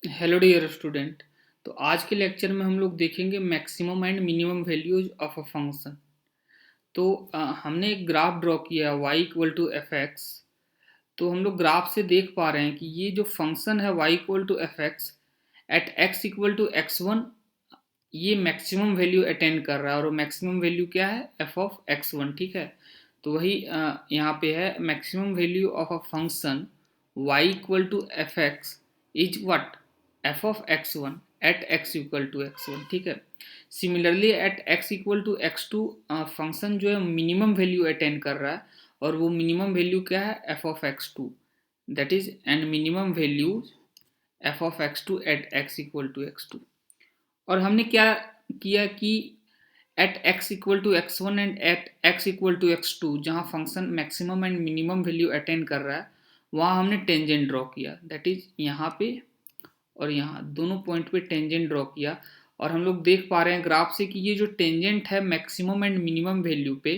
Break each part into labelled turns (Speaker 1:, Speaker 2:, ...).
Speaker 1: Hello dear student. तो आज के लेक्चर में हम लोग देखेंगे maximum and minimum values of a function. तो हमने एक ग्राफ ड्रॉ किया y equal to f x. तो हम लोग ग्राफ से देख पा रहे हैं कि ये जो फंक्शन है y equal to f x at x equal to x one, ये मैक्सिमम वैल्यू अटेंड कर रहा है और मैक्सिमम वैल्यू क्या है f ऑफ एक्स वन। ठीक है, तो वही यहाँ पे है maximum value of a function y equal to f x is what f of x one at x equal to x one. ठीक है, similarly at x equal to x two function जो है मिनिमम वैल्यू अटेंड कर रहा है और वो minimum value क्या है f of x two, that is and minimum value f of x two at x equal to x two. और हमने क्या किया कि at x equal to x one and at x equal to x two, जहाँ function maximum and minimum value attend कर रहा है, वहाँ हमने टेंजेंट ड्रॉ किया, दैट इज यहाँ पे और यहाँ दोनों पॉइंट पे टेंजेंट ड्रॉ किया। और हम लोग देख पा रहे हैं ग्राफ से कि ये जो टेंजेंट है मैक्सिमम एंड मिनिमम वैल्यू पे,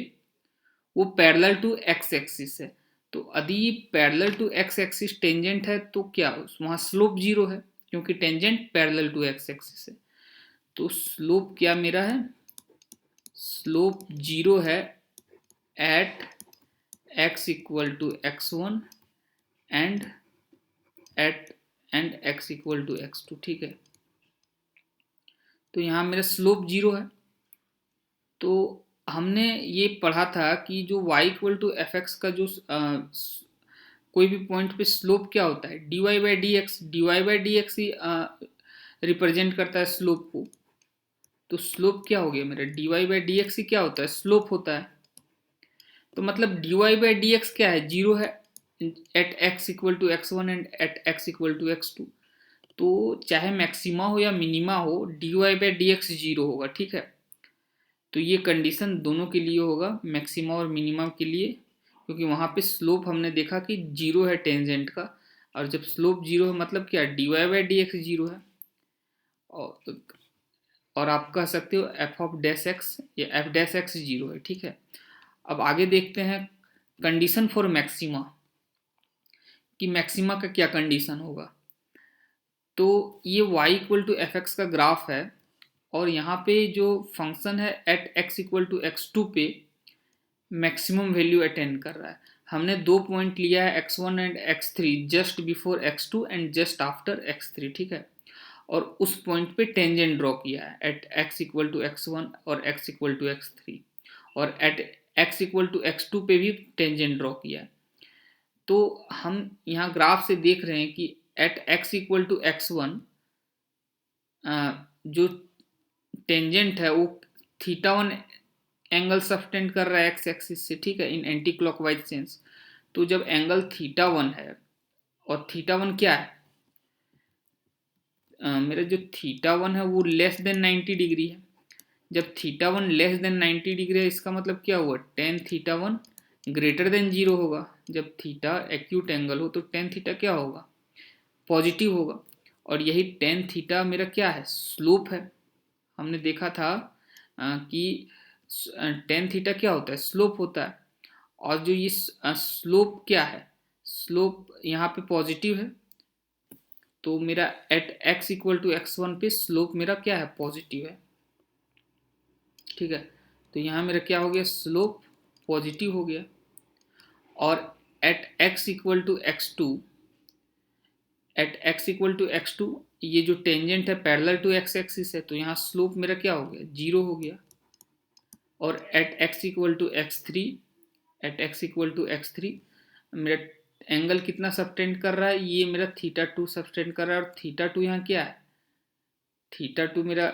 Speaker 1: वो पैरेलल टू एक्स एक्सिस है। तो यदि parallel to x axis tangent है तो क्या वहाँ स्लोप जीरो है, क्योंकि tangent parallel to x axis है। तो स्लोप क्या मेरा है, स्लोप जीरो है at x equal to x one and at and x equal to x two. ठीक है, तो यहाँ मेरा स्लोप जीरो है। तो हमने ये पढ़ा था कि जो y equal to f x का जो कोई भी पॉइंट पे स्लोप क्या होता है, dy by d x, d y by d x ही रिप्रेजेंट करता है स्लोप को। तो स्लोप क्या हो गया मेरा, dy बाई डी एक्स ही क्या होता है, स्लोप होता है। तो मतलब dy बाई डी एक्स क्या है, जीरो है at x equal to x one and at x equal to x two. तो चाहे मैक्सिमा हो या मिनिमा हो, dy by d x zero होगा। ठीक है, तो ये कंडीशन दोनों के लिए होगा, मैक्सिमा और मिनिमा के लिए, क्योंकि वहाँ पे स्लोप हमने देखा कि जीरो है टेंजेंट का। और जब स्लोप जीरो है मतलब क्या, dy by d x zero है। और और आप कह सकते हो एफ ऑफ डैश एक्स या एफ डैश एक्स जीरो है। ठीक है, अब आगे देखते हैं कंडीशन फॉर मैक्सिमा, कि मैक्सिमा का क्या कंडीशन होगा। तो ये y equal to f x का ग्राफ है और यहाँ पे जो फंक्शन है at x equal to x two पे मैक्सिमम वैल्यू अटेंड कर रहा है। हमने दो पॉइंट लिया है x1 and x3, just before x2 and just after x3। ठीक है, और उस पॉइंट पे टेंजेंट ड्रॉ किया है at x equal to x1 और x इक्वल टू x3, और at x equal to x2 पे भी टेंजेंट ड्रॉ किया है। तो हम यहाँ ग्राफ से देख रहे हैं कि at x equal to x1 जो टेंजेंट है वो थीटा वन एंगल सब्टेंड कर रहा है एक्स एक्सिस से। ठीक है, इन एंटी क्लॉकवाइज सेंस। तो जब एंगल थीटा वन है, और थीटा वन क्या है, मेरा जो थीटा वन है वो लेस देन 90 डिग्री है। जब theta one less than 90 degree है, इसका मतलब क्या हुआ, tan theta one greater than zero होगा। जब थीटा एक्यूट एंगल हो तो टेन थीटा क्या होगा, पॉजिटिव होगा। और यही टेन थीटा मेरा क्या है, स्लोप है। हमने देखा था कि टेन थीटा क्या होता है, स्लोप होता है। और जो ये स्लोप क्या है, स्लोप यहाँ पे पॉजिटिव है। तो मेरा at x equal to x one पे स्लोप मेरा क्या है, पॉजिटिव है। ठीक है, तो यहाँ मेरा क्या हो गया, स्लोप पॉजिटिव हो गया। और at x equal to x two, at x equal to x two, ये जो टेंजेंट है पैरेलल टू x एक्सिस है, तो यहाँ स्लोप मेरा क्या हो गया, जीरो हो गया। और at x equal to x three, at x equal to x three मेरा एंगल कितना सबटेंड कर रहा है, ये मेरा थीटा टू सबटेंड कर रहा है। और थीटा टू यहाँ क्या है, थीटा टू मेरा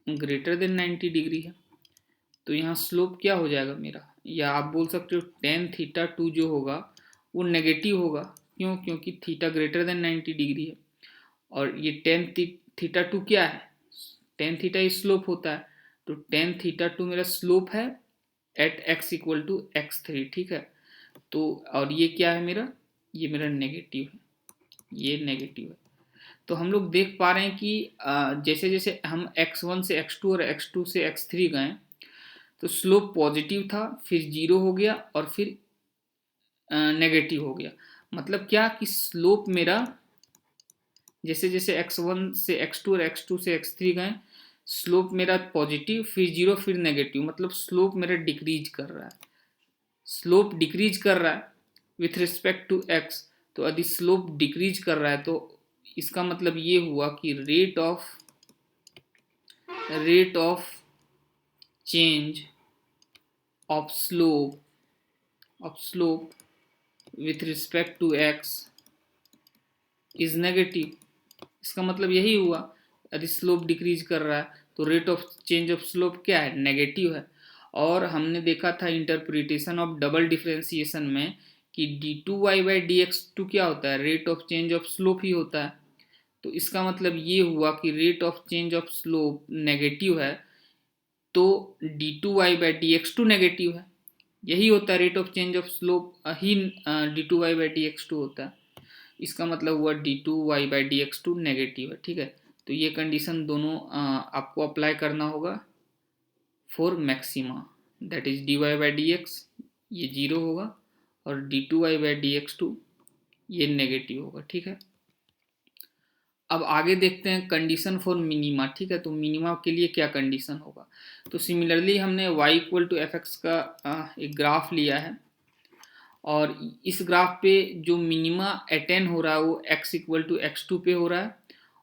Speaker 1: ग्रेटर देन 90 डिग्री है। तो यहाँ स्लोप क्या हो जाएगा मेरा, या आप बोल सकते हो टेन थीटा टू जो होगा वो नेगेटिव होगा। क्यों, क्योंकि थीटा ग्रेटर देन 90 डिग्री है। और ये टेन थीटा टू क्या है, टेन थीटा ही स्लोप होता है। तो टेन थीटा टू मेरा स्लोप है at x equal to x three. ठीक है, तो और ये क्या है मेरा, ये मेरा नेगेटिव है, ये नेगेटिव है। तो हम लोग देख पा रहे हैं कि जैसे जैसे हम x1 से x2 और x2 से x3 गए, तो स्लोप पॉजिटिव था, फिर जीरो हो गया और फिर नेगेटिव हो गया। मतलब क्या कि स्लोप मेरा जैसे जैसे x1 से x2 और x2 से x3 गए, स्लोप मेरा पॉजिटिव, फिर जीरो, फिर नेगेटिव, मतलब स्लोप मेरा डिक्रीज कर रहा है। स्लोप डिक्रीज कर रहा है विथ रिस्पेक्ट टू x, तो यदि स्लोप डिक्रीज कर रहा है तो इसका मतलब ये हुआ कि rate of change of slope with respect to x is negative. इसका मतलब यही हुआ, यदि स्लोप डिक्रीज कर रहा है तो rate of change of slope क्या है, नेगेटिव है। और हमने देखा था इंटरप्रिटेशन ऑफ डबल डिफरेंशिएशन में कि d2y/dx2 क्या होता है, rate of change of slope ही होता है। तो इसका मतलब ये हुआ कि rate of change of slope negative है, तो d2y/dx2 नेगेटिव है। यही होता है, rate of change of slope ही d2y/dx2 होता है। इसका मतलब हुआ d2y/dx2 नेगेटिव है, ठीक है। तो ये कंडीशन दोनों आपको अप्लाई करना होगा for maxima, that is dy/dx ये जीरो होगा और d2y/dx2 ये नेगेटिव होगा, ठीक है। अब आगे देखते हैं कंडीशन फॉर मिनिमा, ठीक है। तो मिनिमा के लिए क्या कंडीशन होगा, तो सिमिलरली हमने y=fx का एक ग्राफ लिया है, और इस ग्राफ पे जो मिनिमा अटेन हो रहा है वो x=x2 पे हो रहा है,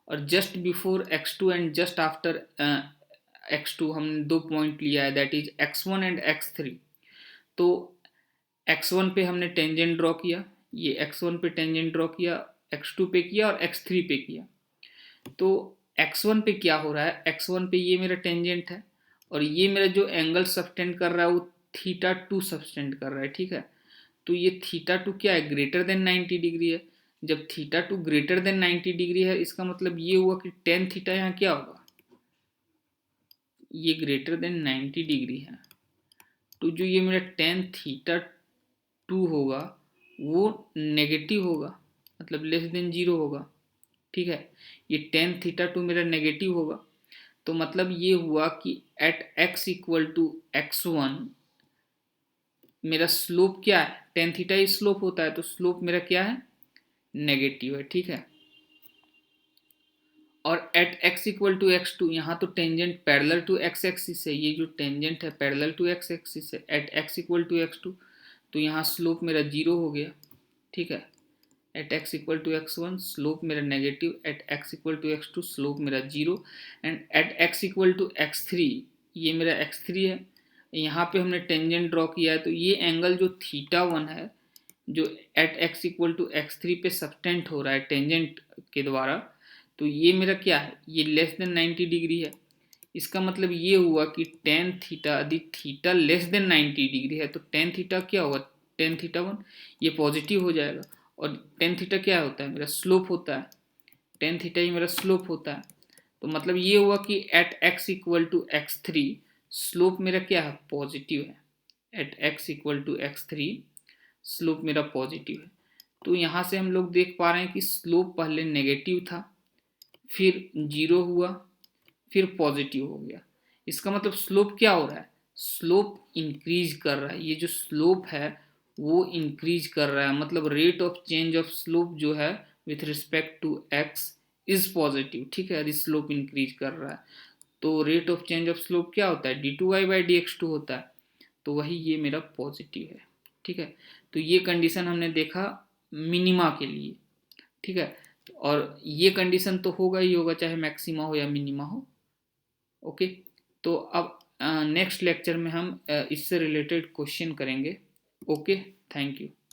Speaker 1: और just before x2 and just after x2 हमने दो पॉइंट लिया है, that is x1 and x3। तो x1 पे हमने टेंजेंट ड्रॉ किया, ये x1 पे टेंजेंट ड्रॉ किया, x2 पे किया और x3 पे किया। तो x1 पे क्या हो रहा है, x1 पे ये मेरा टेंजेंट है, और ये मेरा जो एंगल सबटेंड कर रहा है वो θ2 सबटेंड कर रहा है, ठीक है। तो ये θ2 क्या है, ग्रेटर देन 90 डिग्री है। जब θ2 ग्रेटर देन 90 डिग्री है, इसका मतलब ये हुआ कि tan थीटा यहाँ क्या होगा, ये ग्रेटर देन 90 डिग्री है, तो जो ये मेरा tan θ2 होगा वो नेगेटिव होगा, मतलब लेस देन जीरो होगा, ठीक है। ये tan θ2 मेरा नेगेटिव होगा, तो मतलब ये हुआ कि एट x=x1 मेरा स्लोप क्या है, tan थीटा ही स्लोप होता है, तो स्लोप मेरा क्या है, नेगेटिव है, ठीक है। और एट x=x2 यहाँ तो tangent parallel to x axis है, ये जो टेंजेंट है पैरेलल टू x एक्सिस है, एट x=x2 तो यहाँ स्लोप मेरा जीरो हो गया, ठीक है। एट x=x1 स्लोप मेरा नेगेटिव, एट x=x2 स्लोप मेरा जीरो, एंड एट x=x3 ये मेरा x3 है, यहाँ पे हमने टेंजेंट ड्रॉ किया है, तो ये एंगल जो θ1 है जो एट x=x3 पे सबटेंड हो रहा है टेंजेंट के द्वारा, तो ये मेरा क्या है, ये लेस देन 90 डिग्री है। इसका मतलब ये हुआ कि tan थीटा यदि थीटा लेस देन 90 डिग्री है तो tan थीटा क्या होगा, tan θ1 ये पॉजिटिव हो जाएगा, और tan थीटा क्या होता है, मेरा स्लोप होता है, tan थीटा ही मेरा स्लोप होता है। तो मतलब ये हुआ कि एट x=x3 स्लोप मेरा क्या है, पॉजिटिव है, एट x=x3 स्लोप मेरा पॉजिटिव है। तो यहाँ से हम लोग देख पा रहे हैं कि स्लोप पहले नेगेटिव था, फिर जीरो हुआ, फिर पॉजिटिव हो गया। इसका मतलब स्लोप क्या हो रहा है, स्लोप इंक्रीज कर रहा है, ये जो स्लोप है वो इंक्रीज कर रहा है, मतलब rate of change of slope जो है with respect to x is positive, ठीक है। यदि स्लोप इंक्रीज कर रहा है तो rate of change of slope क्या होता है, d2y/dx2 होता है, तो वही ये मेरा पॉजिटिव है, ठीक है। तो ये कंडीशन हमने देखा मिनिमा के लिए, ठीक है। और ये कंडीशन तो होगा ही होगा चाहे मैक्सिमा हो या मिनिमा हो, ओके। तो अब नेक्स्ट लेक्चर में हम इससे रिलेटेड क्वेश्चन करेंगे, ओके। Thank you.